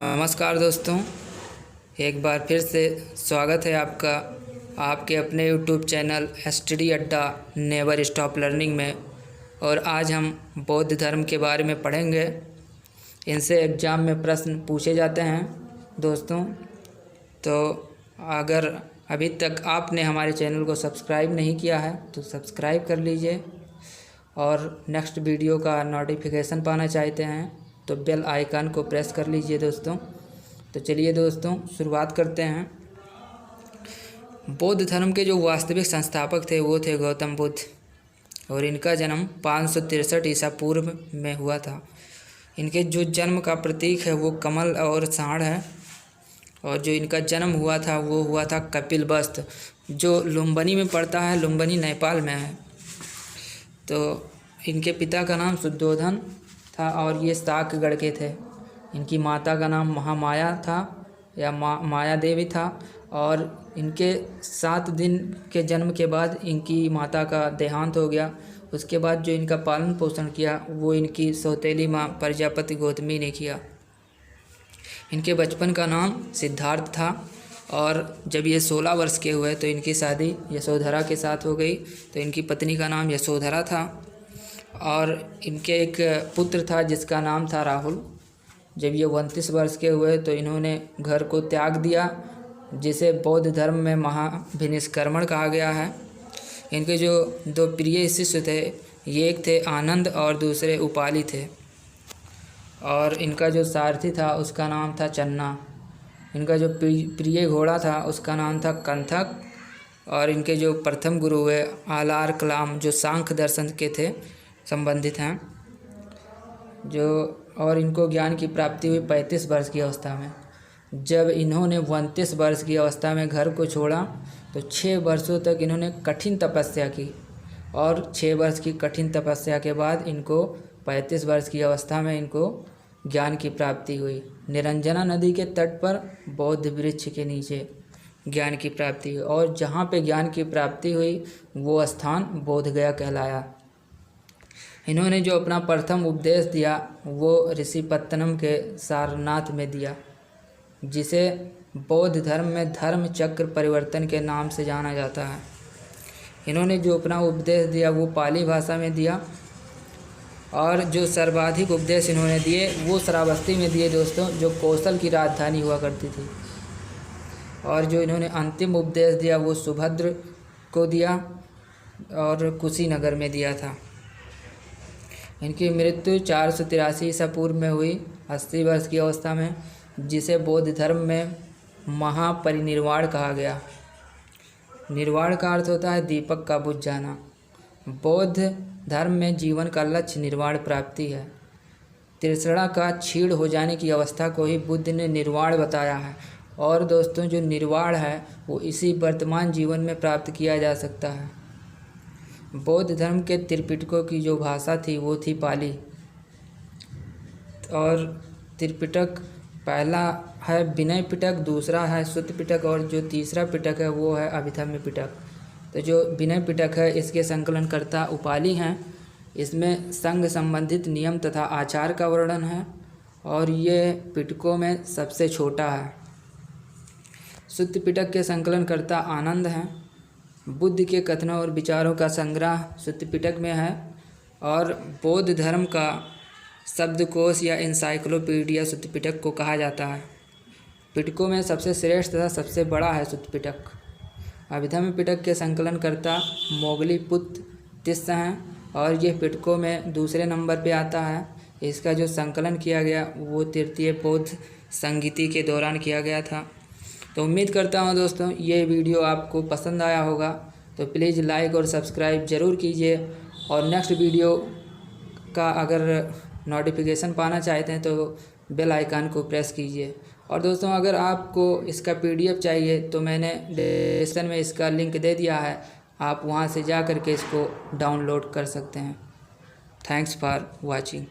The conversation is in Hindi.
नमस्कार दोस्तों, एक बार फिर से स्वागत है आपका आपके अपने YouTube चैनल स्टडी अड्डा नेवर स्टॉप लर्निंग में। और आज हम बौद्ध धर्म के बारे में पढ़ेंगे। इनसे एग्ज़ाम में प्रश्न पूछे जाते हैं दोस्तों। तो अगर अभी तक आपने हमारे चैनल को सब्सक्राइब नहीं किया है तो सब्सक्राइब कर लीजिए, और नेक्स्ट वीडियो का नोटिफिकेशन पाना चाहते हैं तो बेल आइकन को प्रेस कर लीजिए दोस्तों। तो चलिए दोस्तों, शुरुआत करते हैं। बौद्ध धर्म के जो वास्तविक संस्थापक थे वो थे गौतम बुद्ध, और इनका जन्म 563 ईसा पूर्व में हुआ था। इनके जो जन्म का प्रतीक है वो कमल और सांड है, और जो इनका जन्म हुआ था वो हुआ था कपिलवस्तु, जो लुम्बिनी में पड़ता है। लुम्बिनी नेपाल में है। तो इनके पिता का नाम शुद्धोधन था और ये शाकगढ़ के थे। इनकी माता का नाम महामाया था या माया देवी था, और इनके 7 दिन के जन्म के बाद इनकी माता का देहांत हो गया। उसके बाद जो इनका पालन पोषण किया वो इनकी सौतेली माँ प्रजापति गौतमी ने किया। इनके बचपन का नाम सिद्धार्थ था, और जब ये 16 वर्ष के हुए तो इनकी शादी यशोधरा के साथ हो गई। तो इनकी पत्नी का नाम यशोधरा था, और इनके एक पुत्र था जिसका नाम था राहुल। जब ये 29 वर्ष के हुए तो इन्होंने घर को त्याग दिया, जिसे बौद्ध धर्म में महाभिनिष्क्रमण कहा गया है। इनके जो 2 प्रिय शिष्य थे, ये एक थे आनंद और दूसरे उपाली थे। और इनका जो सारथी था उसका नाम था चन्ना। इनका जो प्रिय घोड़ा था उसका नाम था कंथक। और इनके जो प्रथम गुरु हुए आलार कलाम, जो सांख्य दर्शन के थे संबंधित हैं और इनको ज्ञान की प्राप्ति हुई 35 वर्ष की अवस्था में। जब इन्होंने 29 वर्ष की अवस्था में घर को छोड़ा तो 6 वर्षों तक इन्होंने कठिन तपस्या की, और 6 वर्ष की कठिन तपस्या के बाद इनको 35 वर्ष की अवस्था में इनको ज्ञान की प्राप्ति हुई। निरंजना नदी के तट पर बौद्ध वृक्ष के नीचे ज्ञान की प्राप्ति हुई, और जहाँ पे ज्ञान की प्राप्ति हुई वो स्थान बोधगया कहलाया। इन्होंने जो अपना प्रथम उपदेश दिया वो ऋषिपत्तनम के सारनाथ में दिया, जिसे बौद्ध धर्म में धर्म चक्र परिवर्तन के नाम से जाना जाता है। इन्होंने जो अपना उपदेश दिया वो पाली भाषा में दिया, और जो सर्वाधिक उपदेश इन्होंने दिए वो श्रावस्ती में दिए दोस्तों, जो कौशल की राजधानी हुआ करती थी। और जो इन्होंने अंतिम उपदेश दिया वो सुभद्र को दिया और कुशीनगर में दिया था। इनकी मृत्यु 483 ईसा पूर्व में हुई 80 वर्ष की अवस्था में, जिसे बौद्ध धर्म में महापरिनिर्वाण कहा गया। निर्वाण का अर्थ होता है दीपक का बुझ जाना। बौद्ध धर्म में जीवन का लक्ष्य निर्वाण प्राप्ति है। तृष्णा का क्षीण हो जाने की अवस्था को ही बुद्ध ने निर्वाण बताया है। और दोस्तों, जो निर्वाण है वो इसी वर्तमान जीवन में प्राप्त किया जा सकता है। बौद्ध धर्म के त्रिपिटकों की जो भाषा थी वो थी पाली, और त्रिपिटक पहला है विनय पिटक, दूसरा है सुत्त पिटक, और जो तीसरा पिटक है वो है अभिधम्म पिटक। तो जो विनय पिटक है इसके संकलनकर्ता उपाली हैं। इसमें संघ संबंधित नियम तथा आचार का वर्णन है, और ये पिटकों में सबसे छोटा है। सुत्त पिटक के संकलनकर्ता आनंद हैं। बुद्ध के कथनों और विचारों का संग्रह सुत्त पिटक में है, और बौद्ध धर्म का शब्दकोश या इंसाइक्लोपीडिया सुत्त पिटक को कहा जाता है। पिटकों में सबसे श्रेष्ठ तथा सबसे बड़ा है सुत्त पिटक। अभिधम्म पिटक के संकलनकर्ता मोगलीपुत्र तिस्स हैं, और ये पिटकों में दूसरे नंबर पे आता है। इसका जो संकलन किया गया वो तृतीय बौद्ध संगीति के दौरान किया गया था। तो उम्मीद करता हूँ दोस्तों ये वीडियो आपको पसंद आया होगा। तो प्लीज़ लाइक और सब्सक्राइब ज़रूर कीजिए, और नेक्स्ट वीडियो का अगर नोटिफिकेशन पाना चाहते हैं तो बेल आइकन को प्रेस कीजिए। और दोस्तों, अगर आपको इसका PDF चाहिए तो मैंने डिस्क्रिप्शन में इसका लिंक दे दिया है, आप वहां से जा कर के इसको डाउनलोड कर सकते हैं। Thanks for watching.